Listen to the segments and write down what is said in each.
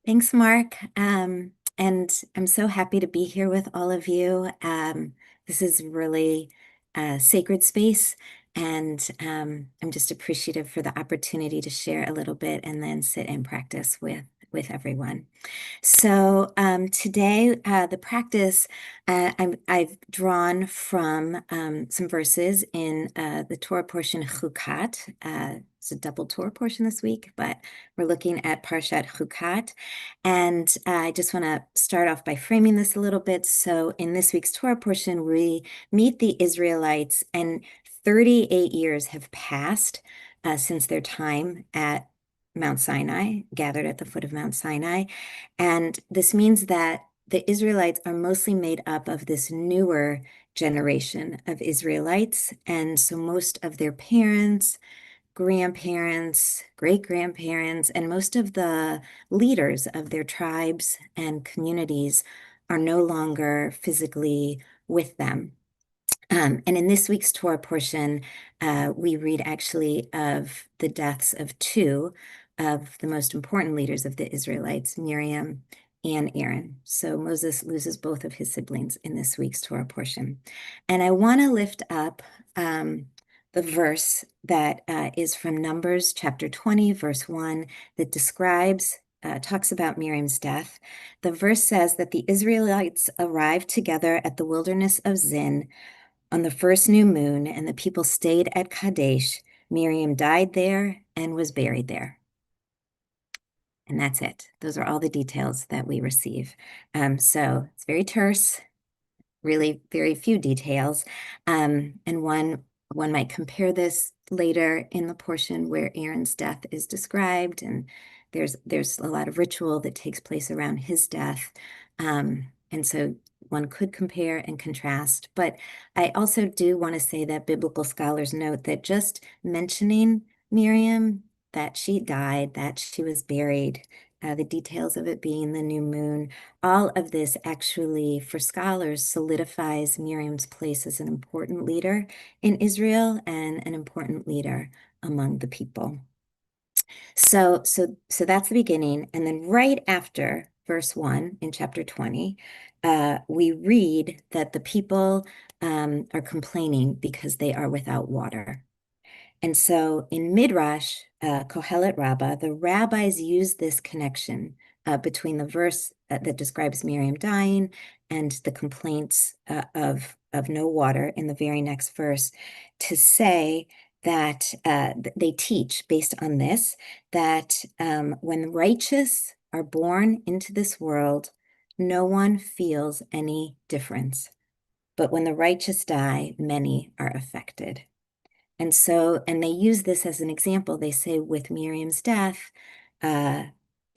Thanks, Mark. And I'm so happy to be here with all of you. This is really a sacred space, and I'm just appreciative for the opportunity to share a little bit and then sit and practice with everyone. So today, the practice I've drawn from some verses in the Torah portion Chukat. It's a double Torah portion this week, but we're looking at Parshat Chukat. And I just want to start off by framing this a little bit. So in this week's Torah portion, we meet the Israelites, and 38 years have passed since their time at Mount Sinai, gathered at the foot of Mount Sinai. And this means that the Israelites are mostly made up of this newer generation of Israelites. And so most of their parents, grandparents, great grandparents, and most of the leaders of their tribes and communities are no longer physically with them. And in this week's Torah portion, we read actually of the deaths of two of the most important leaders of the Israelites, Miriam and Aaron. So Moses loses both of his siblings in this week's Torah portion. And I want to lift up the verse that is from Numbers chapter 20, verse 1, that talks about Miriam's death. The verse says that the Israelites arrived together at the wilderness of Zin on the first new moon, and the people stayed at Kadesh. Miriam died there and was buried there. And that's it. Those are all the details that we receive. So it's very terse, really very few details. And one might compare this later in the portion where Aaron's death is described, and there's a lot of ritual that takes place around his death. And so one could compare and contrast. But I also do want to say that biblical scholars note that just mentioning Miriam, that she died, that she was buried, the details of it being the new moon, all of this actually, for scholars, solidifies Miriam's place as an important leader in Israel and an important leader among the people. So that's the beginning. And then right after verse 1 in chapter 20, we read that the people are complaining because they are without water. And so in Midrash, Kohelet Rabbah, the rabbis use this connection between the verse that describes Miriam dying and the complaints of no water in the very next verse to say that they teach based on this, that when righteous are born into this world, no one feels any difference. But when the righteous die, many are affected. And they use this as an example. They say with Miriam's death, uh,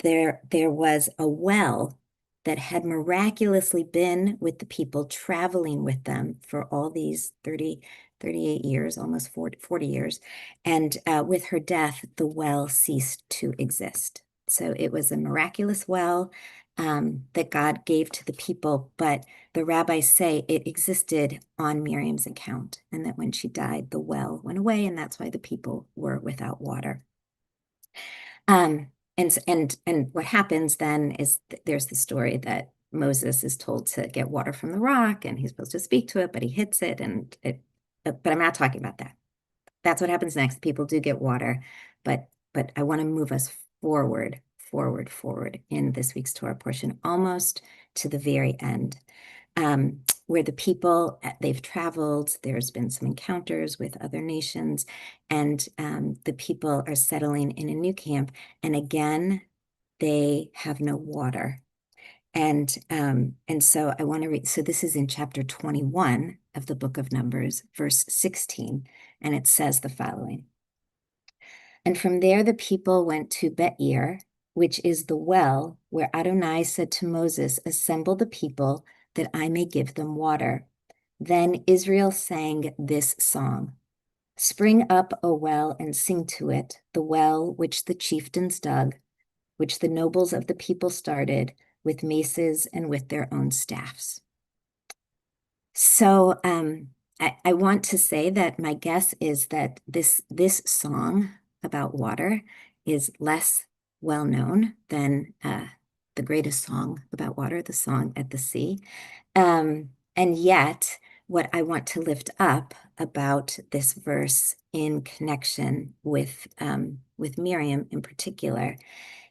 there was a well that had miraculously been with the people, traveling with them for all these 38 years, almost 40 years. And with her death, the well ceased to exist. So it was a miraculous well that God gave to the people, but the rabbis say it existed on Miriam's account, and that when she died, the well went away, and that's why the people were without water. And what happens then is there's the story that Moses is told to get water from the rock, and he's supposed to speak to it, but he hits it, but I'm not talking about that. That's what happens next. People do get water, but I want to move us forward in this week's Torah portion, almost to the very end, where the people, they've traveled, there's been some encounters with other nations, and the people are settling in a new camp. And again, they have no water. And so I want to read, so this is in chapter 21 of the book of Numbers, verse 16, and it says the following. And from there the people went to Be'er, which is the well where Adonai said to Moses, assemble the people that I may give them water. Then Israel sang this song. Spring up, O well, and sing to it, the well which the chieftains dug, which the nobles of the people started with maces and with their own staffs. So I want to say that my guess is that this song about water is less well known than the greatest song about water, the song at the sea. And yet, what I want to lift up about this verse in connection with Miriam in particular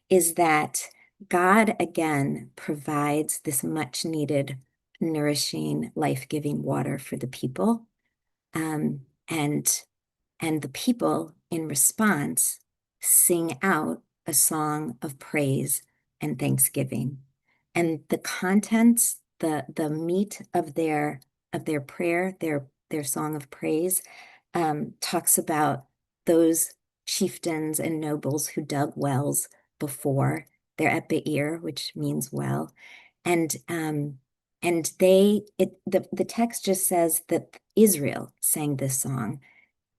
is that God again provides this much needed, nourishing, life-giving water for the people. Um, and and the people in response sing out a song of praise and thanksgiving. And the contents, the meat of their prayer, their song of praise, talks about those chieftains and nobles who dug wells before. They're at Be'er, which means well, and the text just says that Israel sang this song.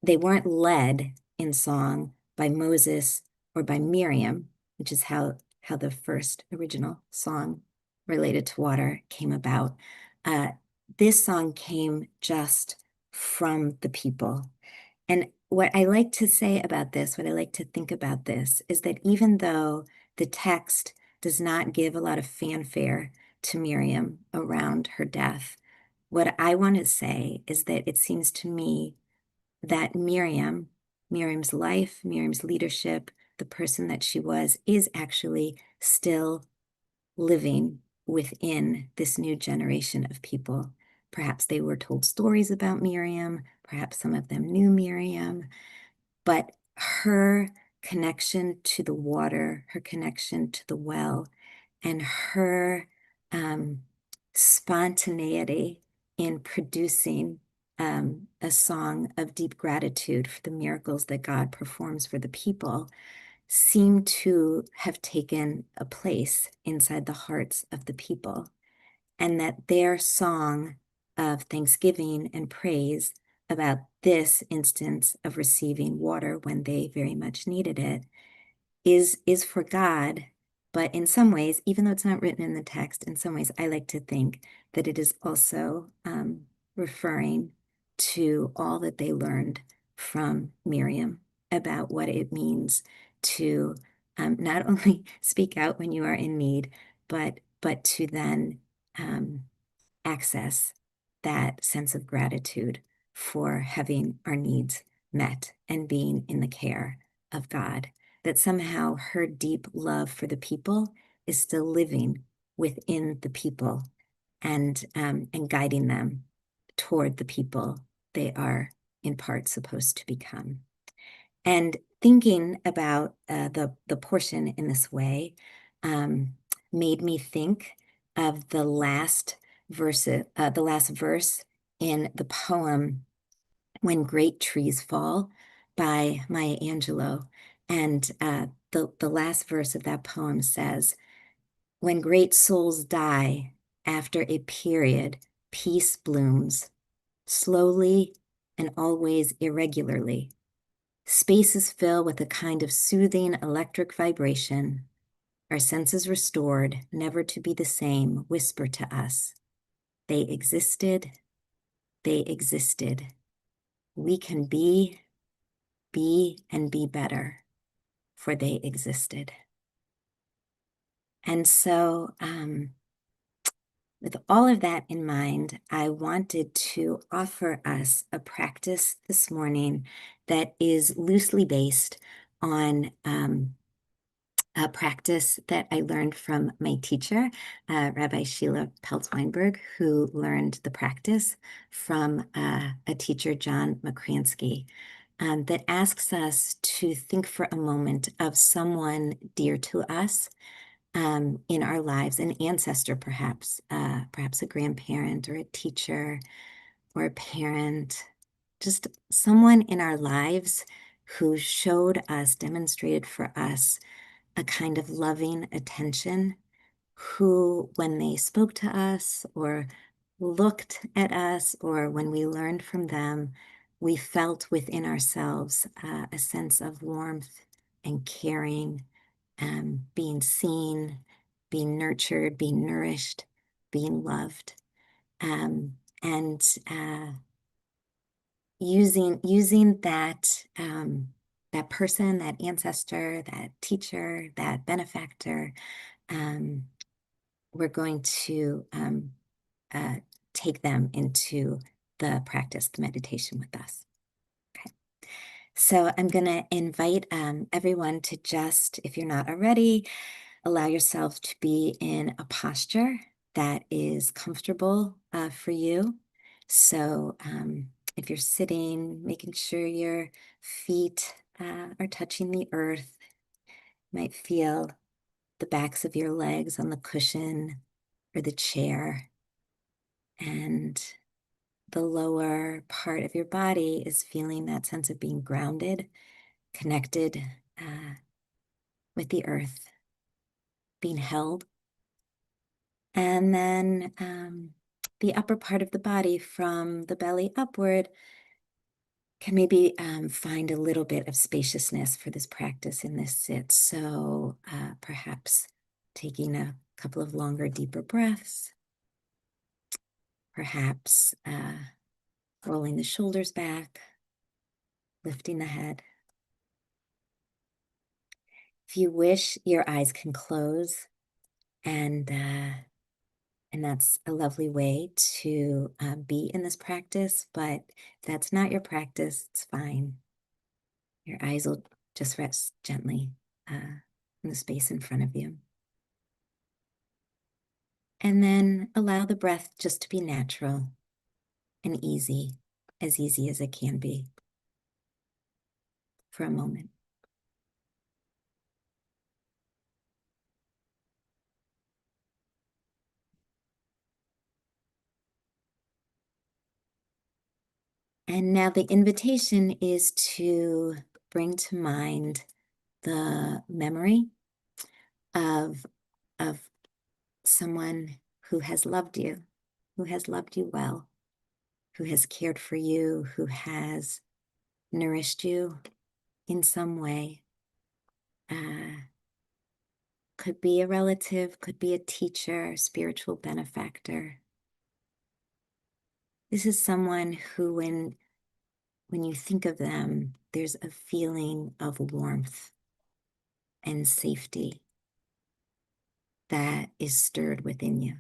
They weren't led in song by Moses or by Miriam, which is how the first original song related to water came about. This song came just from the people. And what I like to say about this, what I like to think about this, is that even though the text does not give a lot of fanfare to Miriam around her death, what I want to say is that it seems to me that Miriam's life, Miriam's leadership, the person that she was, is actually still living within this new generation of people. Perhaps they were told stories about Miriam, perhaps some of them knew Miriam, but her connection to the water, her connection to the well, and her spontaneity in producing a song of deep gratitude for the miracles that God performs for the people seem to have taken a place inside the hearts of the people, and that their song of thanksgiving and praise about this instance of receiving water when they very much needed it is for God. But in some ways, even though it's not written in the text, in some ways, I like to think that it is also referring to all that they learned from Miriam about what it means to not only speak out when you are in need, but to then access that sense of gratitude for having our needs met and being in the care of God. That somehow her deep love for the people is still living within the people and guiding them toward the people they are in part supposed to become. And thinking about the portion in this way made me think of the last verse in the poem "When Great Trees Fall" by Maya Angelou. And the last verse of that poem says, "When great souls die, after a period, peace blooms, slowly and always irregularly. Spaces fill with a kind of soothing electric vibration. Our senses restored, never to be the same, whisper to us, they existed, they existed. We can be, and be better, for they existed." And so, with all of that in mind, I wanted to offer us a practice this morning that is loosely based on a practice that I learned from my teacher, Rabbi Sheila Peltz-Weinberg, who learned the practice from a teacher, John McCransky, that asks us to think for a moment of someone dear to us in our lives, an ancestor perhaps, perhaps a grandparent or a teacher or a parent, just someone in our lives who showed us, demonstrated for us a kind of loving attention, who, when they spoke to us or looked at us or when we learned from them, we felt within ourselves a sense of warmth and caring, being seen, being nurtured, being nourished, being loved, and using that person, that ancestor, that teacher, that benefactor, we're going to uh, take them into the practice, the meditation with us. Okay. So I'm going to invite everyone to just, if you're not already, allow yourself to be in a posture that is comfortable for you. So if you're sitting, making sure your feet are touching the earth, you might feel the backs of your legs on the cushion or the chair, and the lower part of your body is feeling that sense of being grounded, connected with the earth, being held. And then the upper part of the body from the belly upward can maybe find a little bit of spaciousness for this practice in this sit. So perhaps taking a couple of longer, deeper breaths, perhaps rolling the shoulders back, lifting the head. If you wish, your eyes can close, and that's a lovely way to be in this practice. But if that's not your practice, it's fine. Your eyes will just rest gently in the space in front of you. And then allow the breath just to be natural and easy as it can be for a moment. And now the invitation is to bring to mind the memory of, of someone who has loved you well, who has cared for you, who has nourished you in some way. Could be a relative, could be a teacher, spiritual benefactor. This is someone who, when you think of them, there's a feeling of warmth and safety that is stirred within you.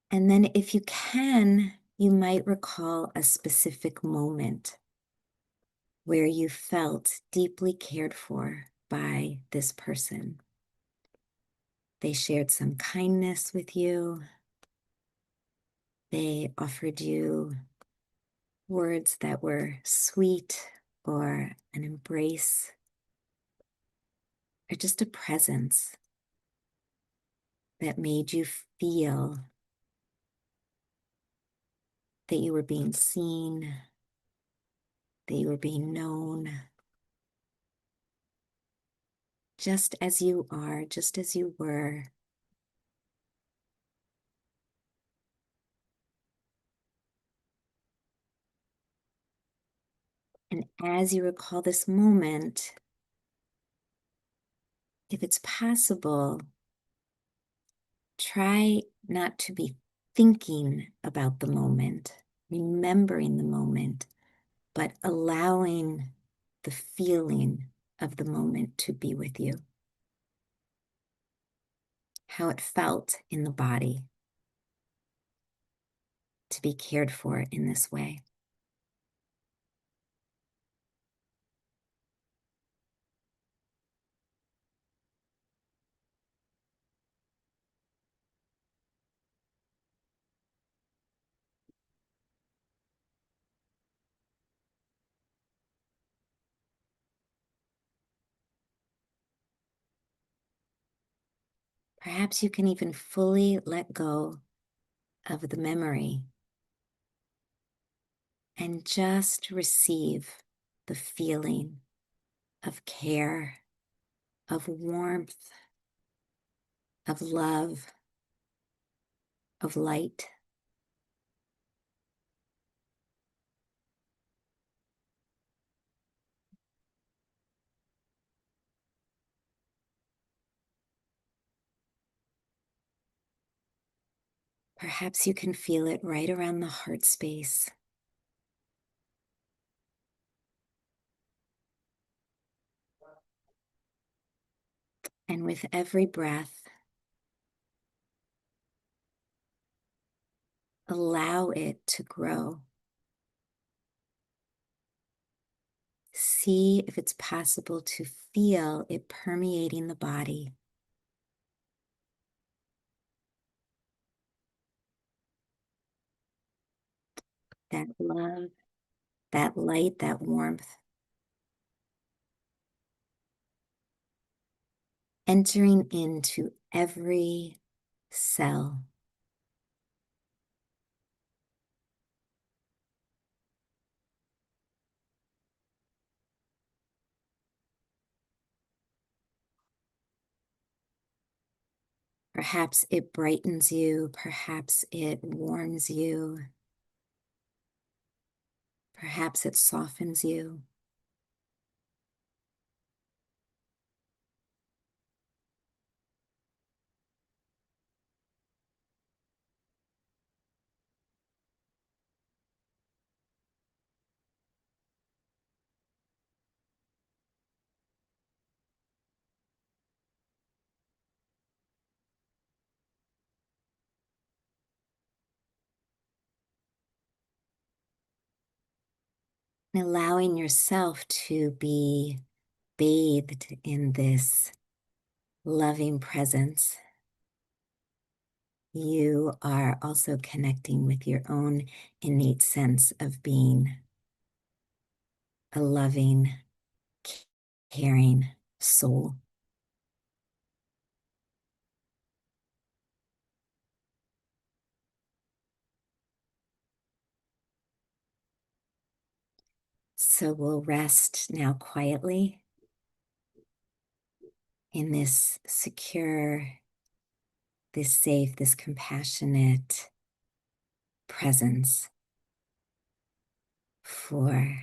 And then if you can, you might recall a specific moment where you felt deeply cared for by this person. They shared some kindness with you. They offered you words that were sweet, or an embrace, or just a presence that made you feel that you were being seen, that you were being known, just as you are, just as you were. And as you recall this moment, if it's possible, try not to be thinking about the moment, remembering the moment, but allowing the feeling of the moment to be with you. How it felt in the body to be cared for in this way. Perhaps you can even fully let go of the memory and just receive the feeling of care, of warmth, of love, of light. Perhaps you can feel it right around the heart space. And with every breath, allow it to grow. See if it's possible to feel it permeating the body. That love, that light, that warmth, entering into every cell. Perhaps it brightens you, perhaps it warms you, perhaps it softens you. And allowing yourself to be bathed in this loving presence, you are also connecting with your own innate sense of being a loving, caring soul. So we'll rest now quietly in this secure, this safe, this compassionate presence for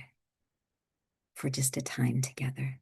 just a time together.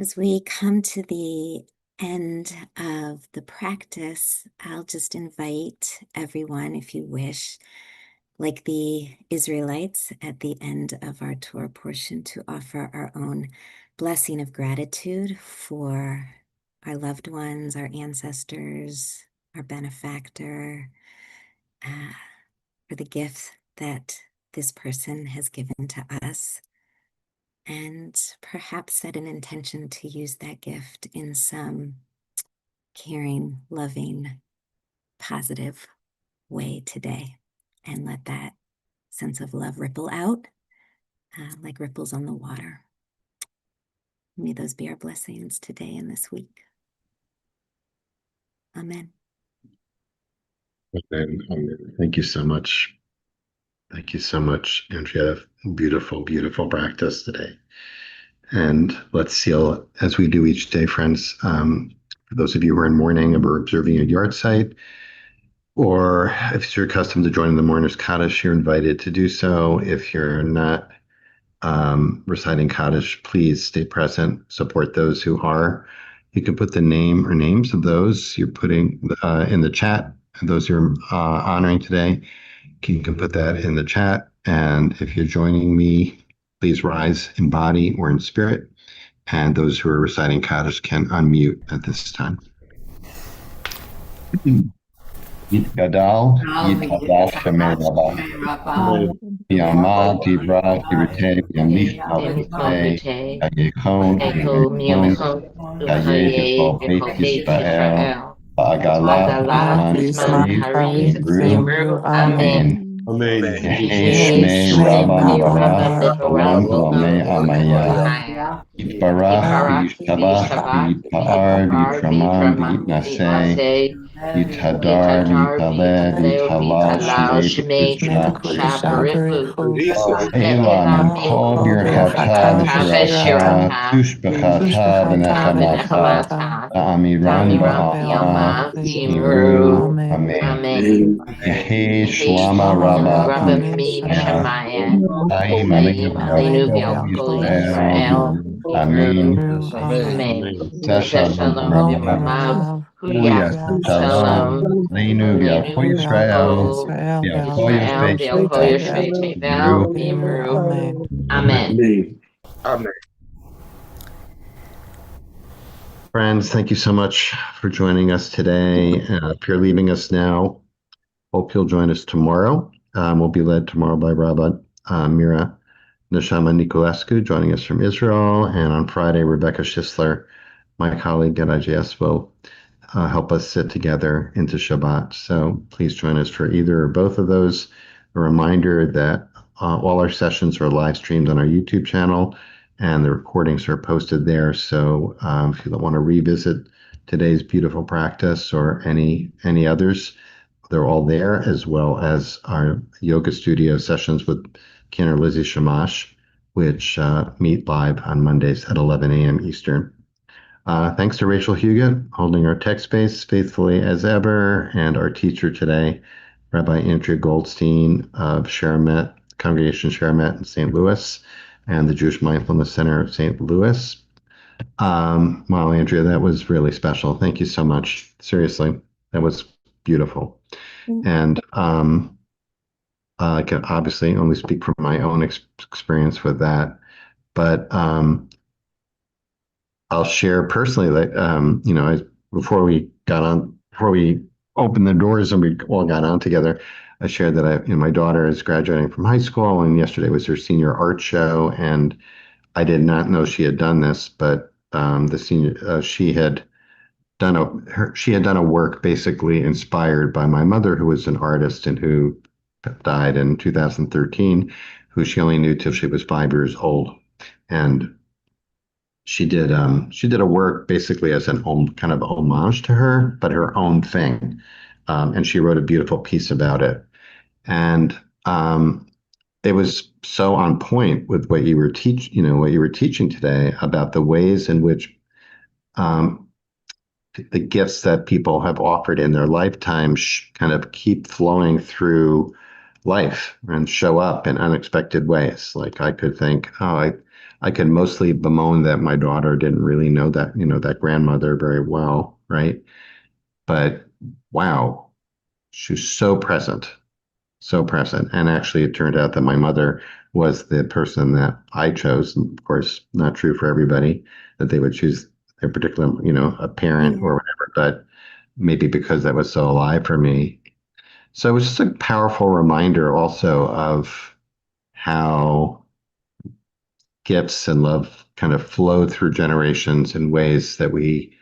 As we come to the end of the practice, I'll just invite everyone, if you wish, like the Israelites at the end of our Torah portion, to offer our own blessing of gratitude for our loved ones, our ancestors, our benefactor, uh, for the gift that this person has given to us, and perhaps set an intention to use that gift in some caring, loving, positive way today, and let that sense of love ripple out like ripples on the water. May those be our blessings today and this week. Amen. Amen. Thank you so much. Thank you so much, Andrea. Beautiful, beautiful practice today. And let's seal as we do each day, friends. For those of you who are in mourning or observing a yard site, or if you're accustomed to joining the mourner's Kaddish, you're invited to do so. If you're not reciting Kaddish, please stay present, support those who are. You can put the name or names of those you're putting in the chat, those you're honoring today. You can put that in the chat. And if you're joining me, please rise in body or in spirit. And those who are reciting Kaddish can unmute at this time. Yit Gadal, Yit Hadash Shemei Rabba, Yama, Dibra, Dirite, Yamlich, Malchute, Yayekon, Yayekon, Yaye, Before Beit Yisrael, Ba'agala, Bisman, Haris, Zimru, Amen. Yehei Shmei Rabba Olam Olamei Amaya Yitbarach V'Yishtabach V'Yitpa'ar V'Yitramam V'Yitnaseh Yithadar V'Yitaleh V'Yitalal Shmei Shabarichu Elam Kol Birchata V'Shirata Tushbechata V'Nechamata Amiram Ba'alma V'Yimru Amen. Yehi Shlama Rabba Shemaya Aim Aleinu V'Yalkol Yisrael Amen. Shalom Rabbi Huya Shalom Aleinu V'Yalkol Yisrael V'Yalkol Yosef V'Yimru Amen. Amen. Friends, thank you so much for joining us today. If you're leaving us now, hope you'll join us tomorrow. We'll be led tomorrow by Rabbi Mira Neshama Niculescu, joining us from Israel. And on Friday, Rebecca Schisler, my colleague at IJS, will help us sit together into Shabbat. So please join us for either or both of those. A reminder that all our sessions are live streamed on our YouTube channel, and the recordings are posted there. So if you want to revisit today's beautiful practice or any others, they're all there, as well as our yoga studio sessions with Ken or Lizzie Shamash, which meet live on Mondays at 11 a.m. Eastern. Thanks to Rachel Huget, holding our tech space faithfully as ever, and our teacher today, Rabbi Andrea Goldstein of Sheramet, Congregation Sheramet in St. Louis, and the Jewish Mindfulness Center of St. Louis. Wow, Andrea, that was really special. Thank you so much. Seriously, that was beautiful. And I can obviously only speak from my own experience with that, but I'll share personally that before we opened the doors and we all got on together, I shared that my daughter is graduating from high school, and yesterday was her senior art show, and I did not know she had done this, but she had done a work basically inspired by my mother, who was an artist and who died in 2013, who she only knew till she was 5 years old, and she did a work basically as an kind of homage to her, but her own thing, and she wrote a beautiful piece about it, and it was so on point with what you were teaching today about the ways in which the gifts that people have offered in their lifetime kind of keep flowing through life and show up in unexpected ways. Like I could think, oh, I could mostly bemoan that my daughter didn't really know that, that grandmother very well, right? But wow, she's so present. And actually, it turned out that my mother was the person that I chose. And of course, not true for everybody that they would choose their particular, a parent Yeah. or whatever, but maybe because that was so alive for me. So it was just a powerful reminder also of how gifts and love kind of flow through generations in ways that we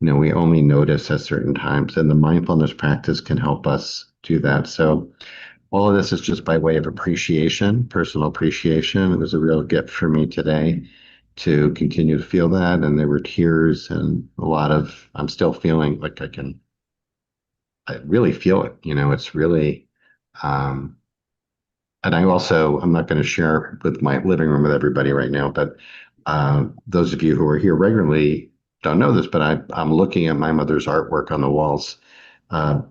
only notice at certain times. And the mindfulness practice can help us do that. So all of this is just by way of appreciation, personal appreciation. It was a real gift for me today to continue to feel that. And there were tears and I'm still feeling like I really feel it. It's really, um, and I'm not going to share with my living room with everybody right now, but those of you who are here regularly don't know this, but I'm looking at my mother's artwork on the walls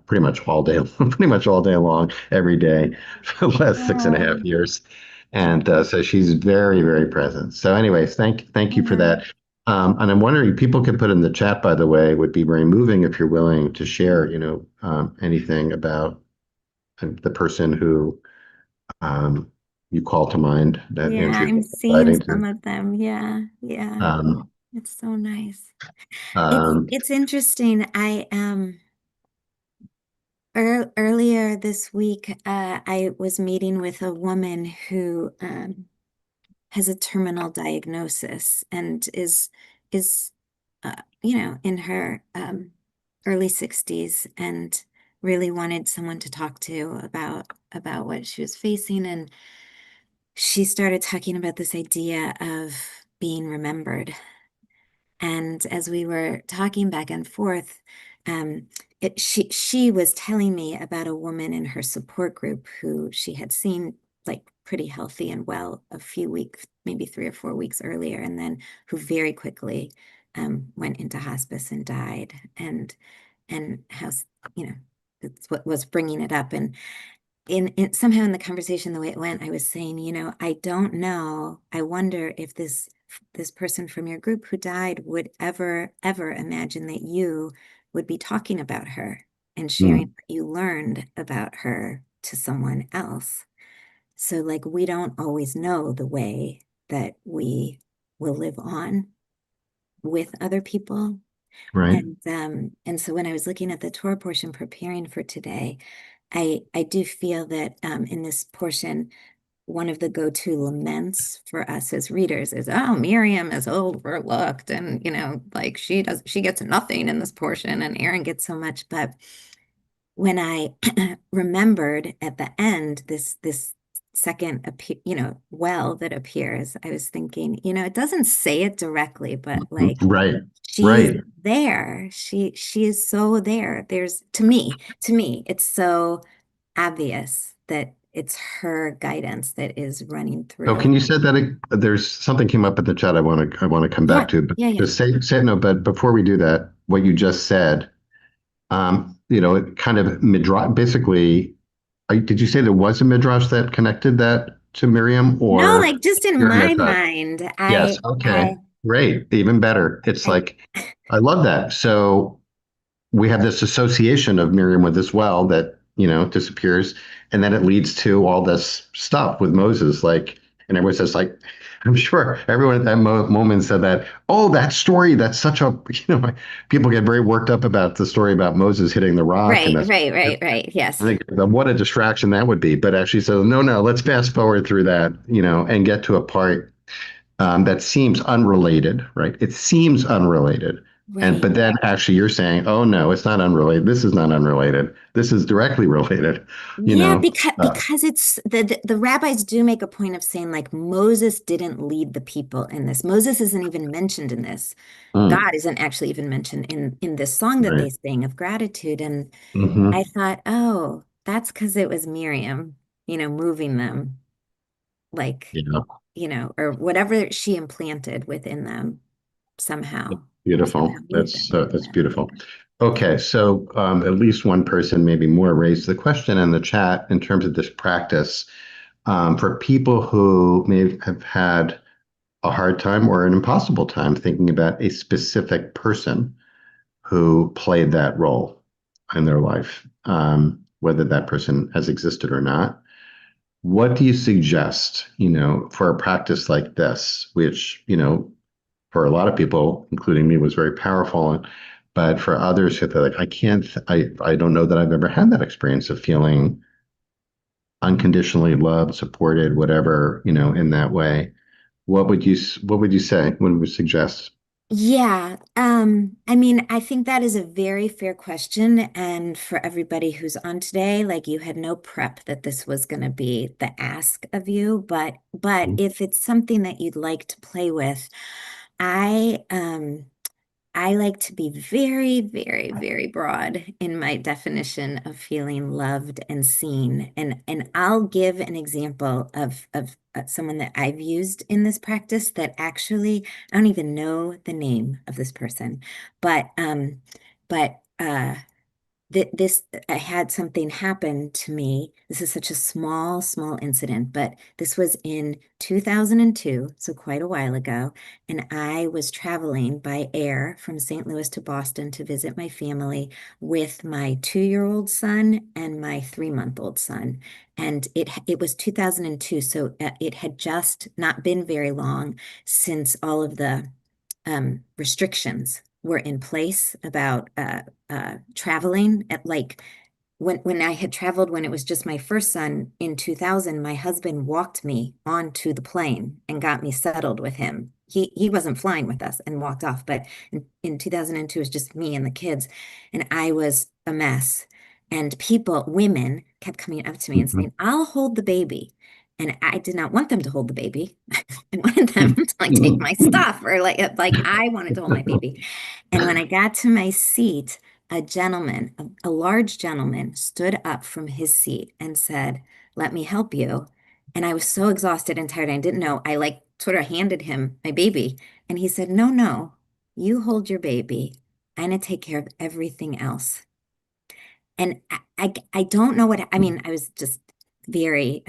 pretty much all day, pretty much all day long, every day for the last six and a half Oh, years. And so she's very, very present. So, anyways, thank you for yeah. that. And I'm wondering, people can put in the chat, by the way, would be very moving if you're willing to share, anything about the person who um, you call to mind that Yeah, Andrea I'm is seeing inviting some to. of them. Yeah, yeah. Um, It's so nice. It's um, it's interesting. I earlier this week, I was meeting with a woman who has a terminal diagnosis and is in her early 60s and really wanted someone to talk to about what she was facing. And she started talking about this idea of being remembered. And as we were talking back and forth, um, she was telling me about a woman in her support group who she had seen like pretty healthy and well a few weeks, maybe 3 or 4 weeks earlier, and then who very quickly went into hospice and died. And how, it's what was bringing it up. And in somehow in the conversation, the way it went, I was saying, I don't know. I wonder if this person from your group who died would ever imagine that you would be talking about her and sharing mm, what you learned about her to someone else. So like we don't always know the way that we will live on with other people. right. And so when I was looking at the Torah portion preparing for today, I do feel that in this portion, one of the go-to laments for us as readers is, oh, Miriam is overlooked, and like she gets nothing in this portion, and Aaron gets so much. But when I remembered at the end this second well that appears, I was thinking, it doesn't say it directly, but like Right. she's Right. there. She is so there. There's to me, it's so obvious that it's her guidance that is running So through. can you say that there's something came up in the chat I want to come back Yeah, to, but yeah, yeah. just say no, but before we do that, what you just said, it kind of midrash basically, did you say there was a midrash that connected that to Miriam No, or like just in you're my anti? mind, Yes, okay. I, Great. Even better. It's I, like I love that. So we have this association of Miriam with this well that disappears, and then it leads to all this stuff with Moses. And everyone says, I'm sure everyone at that moment said that. Oh, that story. That's such a people get very worked up about the story about Moses hitting the rock, and right, that's right, right, right. I Yes. think what a distraction that would be. But actually, says no, no. Let's fast forward through that, and get to a part that seems unrelated, right? It seems unrelated. And Right. but then actually you're saying, oh no, it's not unrelated. This is not unrelated. This is directly related, you Yeah, know. because it's the rabbis do make a point of saying like Moses didn't lead the people in this. Moses isn't even mentioned in this. Mm, God isn't actually even mentioned in this song that right. they sing of gratitude. And I Hmm. thought, oh, that's because it was Miriam, moving them like, Yeah. or whatever she implanted within them somehow Beautiful. moved That's them. that's Yeah. beautiful. Okay, so at least one person, maybe more, raised the question in the chat in terms of this practice for people who may have had a hard time or an impossible time thinking about a specific person who played that role in their life, whether that person has existed or not. What do you suggest, for a practice like this, which, for a lot of people, including me, was very powerful, but for others who they're like, I don't know that I've ever had that experience of feeling unconditionally loved, supported, whatever, in that way. What would you say? What would you suggest? Yeah, I mean, I think that is a very fair question. And for everybody who's on today, like you had no prep that this was going to be the ask of you, but if it's something that you'd like to play with, I I like to be very, very, very broad in my definition of feeling loved and seen. And I'll give an example of someone that I've used in this practice that actually I don't even know the name of this person, but th this I had something happen to me. This is such a small incident, but this was in 2002, so quite a while ago. And I was traveling by air from St. Louis to Boston to visit my family with my 2-year-old son and my 3-month-old son. And it was 2002, so it had just not been very long since all of the restrictions were in place about traveling at like when I had traveled when it was just my first son in 2000, my husband walked me onto the plane and got me settled with him. He wasn't flying with us and walked off, but in 2002 it was just me and the kids, and I was a mess. And women kept coming up to me and Mhm. saying, "I'll hold the baby." And I did not want them to hold the baby. I wanted them to like take my stuff or like I wanted to hold my baby. And when I got to my seat, a gentleman, a large gentleman, stood up from his seat and said, "Let me help you." And I was so exhausted and tired, I didn't know. I like sort of handed him my baby, and he said, "No, no, you hold your baby. I'm gonna take care of everything else." And I don't know what I mean. I was just very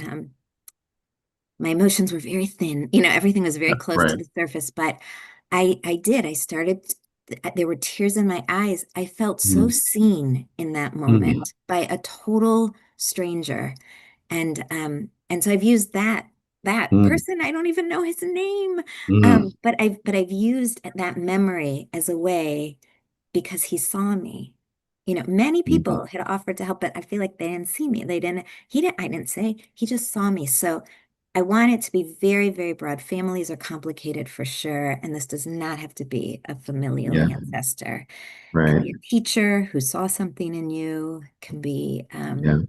my emotions were very thin. Everything was very close to Right. the surface, but I did. I started, there were tears in my eyes. I felt so Mm, seen in that mm, moment by a total stranger. And so I've used that mm, person, I don't even know his name. mm, But I've used that memory as a way because he saw me. Many mm. people had offered to help, but I feel like they didn't see me. I didn't say, he just saw me. So I want it to be very, very broad. Families are complicated for sure, and this does not have to be a familial Yeah, ancestor. It can right. be a teacher who saw something in you, can be, Yeah,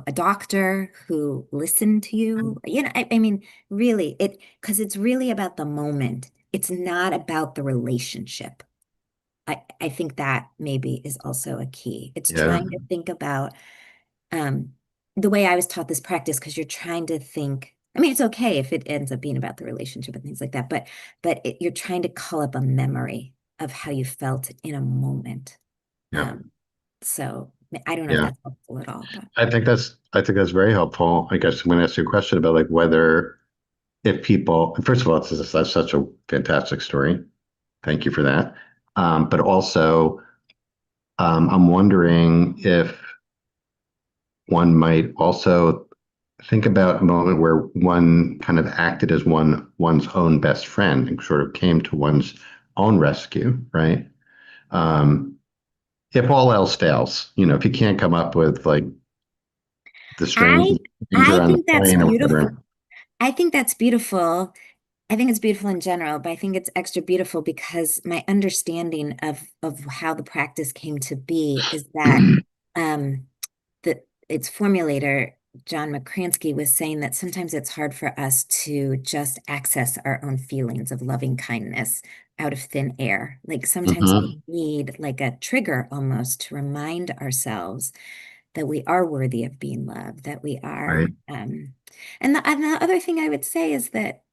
a doctor who listened to you. I mean, really, because it's really about the moment. It's not about the relationship. I think that maybe is also a key. It's yeah, trying to think about um, the way I was taught this practice, because you're trying to think. I mean, it's okay if it ends up being about the relationship and things like that, but you're trying to call up a memory of how you felt in a moment. yeah, Um, so I don't know if yeah. that's helpful at all, but I think that's very helpful. I guess I'm going to ask you a question about like whether if people, first of all, that's such a fantastic story. Thank you for that. But also, I'm wondering if one might also think about a moment where one kind of acted as one's own best friend and sort of came to one's own rescue, right? Um, if all else fails, if you can't come up with like the I stranger I on the think that's plane or beautiful. whatever. I think that's beautiful. I think it's beautiful in general, but I think it's extra beautiful because my understanding of how the practice came to be is that um its formulator, John McCransky, was saying that sometimes it's hard for us to just access our own feelings of loving kindness out of thin air. Like sometimes we Hmm. need like a trigger almost to remind ourselves that we are worthy of being loved, that we are. Right. And the other thing I would say is that,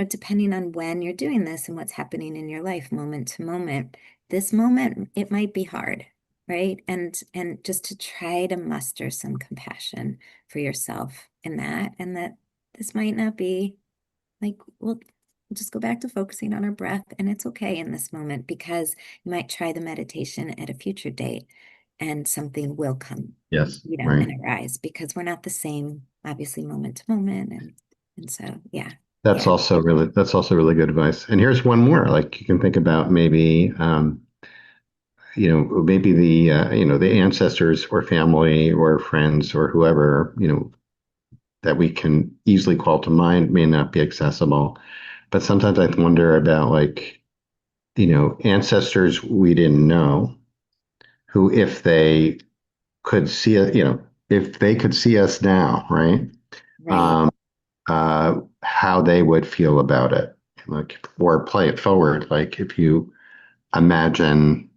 depending on when you're doing this and what's happening in your life, moment to moment, this moment, it might be hard. right? And just to try to muster some compassion for yourself in that, and that this might not be like, we'll just go back to focusing on our breath, and it's okay in this moment because you might try the meditation at a future date and something will come, Yes, and right. arise because we're not the same, obviously, moment to moment. And so, yeah, That's yeah, also really good advice. And here's one more. Like you can think about maybe maybe the ancestors or family or friends or whoever, that we can easily call to mind may not be accessible. But sometimes I wonder about like, ancestors we didn't know who, if they could see it, if they could see us now, right? right, Um, how they would feel about it, like, or play it forward. Like if you imagine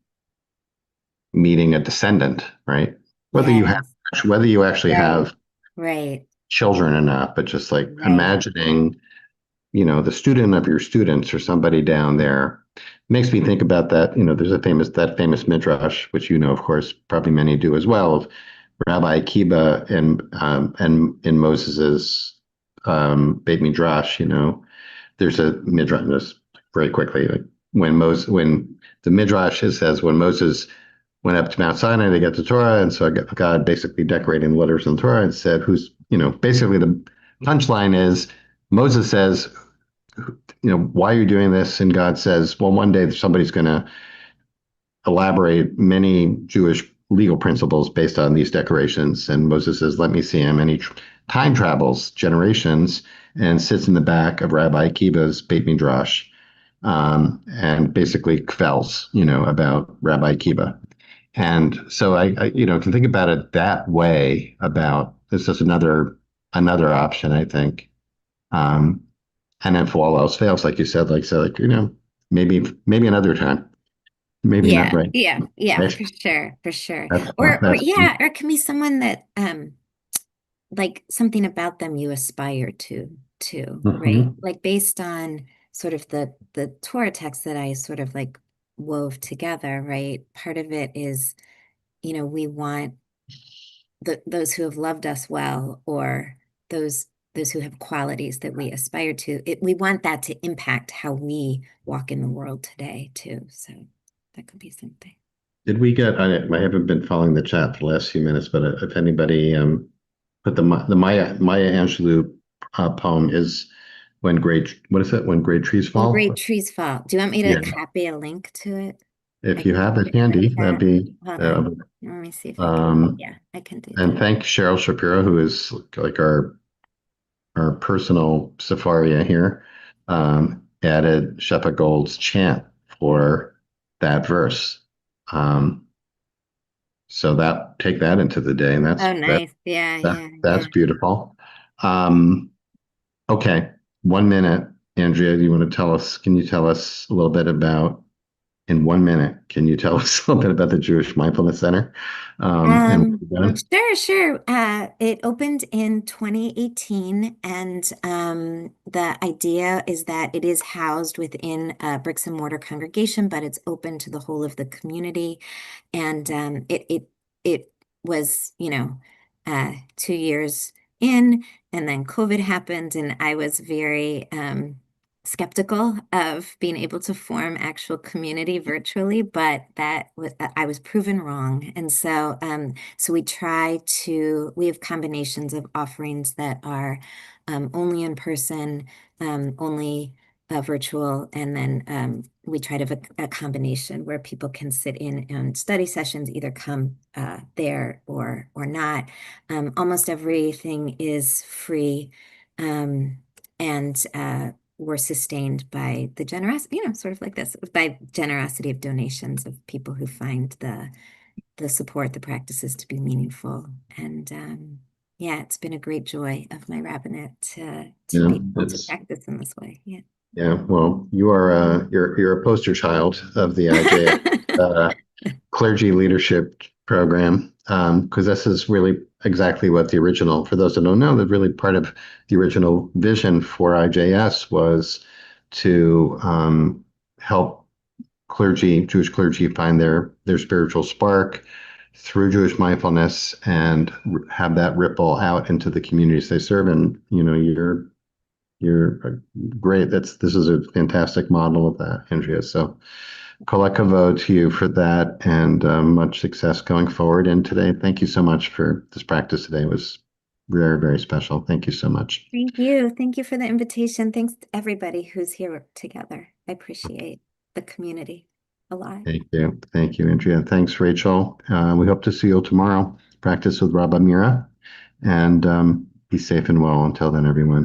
meeting a descendant, right? Whether you have, yes, whether you actually right, have right, children or not, but just like right. imagining, the student of your students or somebody down there makes me think about that. There's that famous midrash, which of course, probably many do as well, of Rabbi Akiba and in Moses's Beit Midrash. There's a midrash, just very quickly, like when the midrash says when Moses went up to Mount Sinai to get the Torah, and so God basically decorating the letters in the Torah and said, "Who's basically the punchline is Moses says, why are you doing this?" And God says, "Well, one day somebody's going to elaborate many Jewish legal principles based on these decorations." And Moses says, "Let me see him." And he time travels generations and sits in the back of Rabbi Akiva's Beit Midrash, and basically kvells, about Rabbi Akiva. And so I can think about it that way. About this is another option, I think. Um, and if all else fails, like you said, maybe another time, maybe not Yeah, right. yeah, yeah, Right? for sure, for sure. Or That's yeah, or it can be someone that like something about them you aspire to too, right? Mhm. Like based on sort of the Torah text that I sort of like wove together, right? Part of it is, we want those who have loved us well, or those who have qualities that we aspire to. We want that to impact how we walk in the world today too. So that could be something. Did we get? I haven't been following the chat for the last few minutes, but if anybody put the Maya Angelou poem is when great. What is it? When great trees When great fall. trees fall. Do you want me to Yeah. copy a link to it? I If you can have put it it in the handy, that'd chat. be. Hold on. Uh, Let me see if I can. um, Yeah, I can do and that. thank Cheryl Shapiro, who is like our personal Safaria here, added Shepa Gold's chant for that verse. Um, so that take that into the day, and Oh, nice. Yeah, yeah, that's yeah. beautiful. Um, okay, 1 minute, Andrea. Do you want to tell us? Can you tell us a little bit about? In 1 minute, can you tell us a little bit about the Jewish Mindfulness Center, and what you've done? Sure, sure. It opened in 2018, and the idea is that it is housed within a bricks and mortar congregation, but it's open to the whole of the community. And it was, 2 years in, and then COVID happened, and I was very skeptical of being able to form actual community virtually, but I was proven wrong. And so we have combinations of offerings that are only in person, only virtual, and then we try to have a combination where people can sit in on study sessions, either come there or not. Almost everything is free, and we're sustained by the generosity, sort of like this, by generosity of donations of people who find the support, the practices to be meaningful. And yeah, it's been a great joy of my rabbinate to Yeah, be able to practice in this way. Yeah. yeah. Well, you're a poster child of the IJS clergy leadership program, because this is really exactly what the original. For those that don't know, that really part of the original vision for IJS was to help clergy, Jewish clergy, find their spiritual spark through Jewish mindfulness and have that ripple out into the communities they serve. And you're great. This is a fantastic model of that, Andrea. So kol hakavod to you for that, and much success going forward. And today, thank you so much for this practice today. It was very, very special. Thank you so much. Thank you. Thank you for the invitation. Thanks to everybody who's here together. I appreciate the community a lot. Thank you. Thank you, Andrea. Thanks, Rachel. We hope to see you tomorrow. Practice with Rabbi Mira, and be safe and well. Until then, everyone.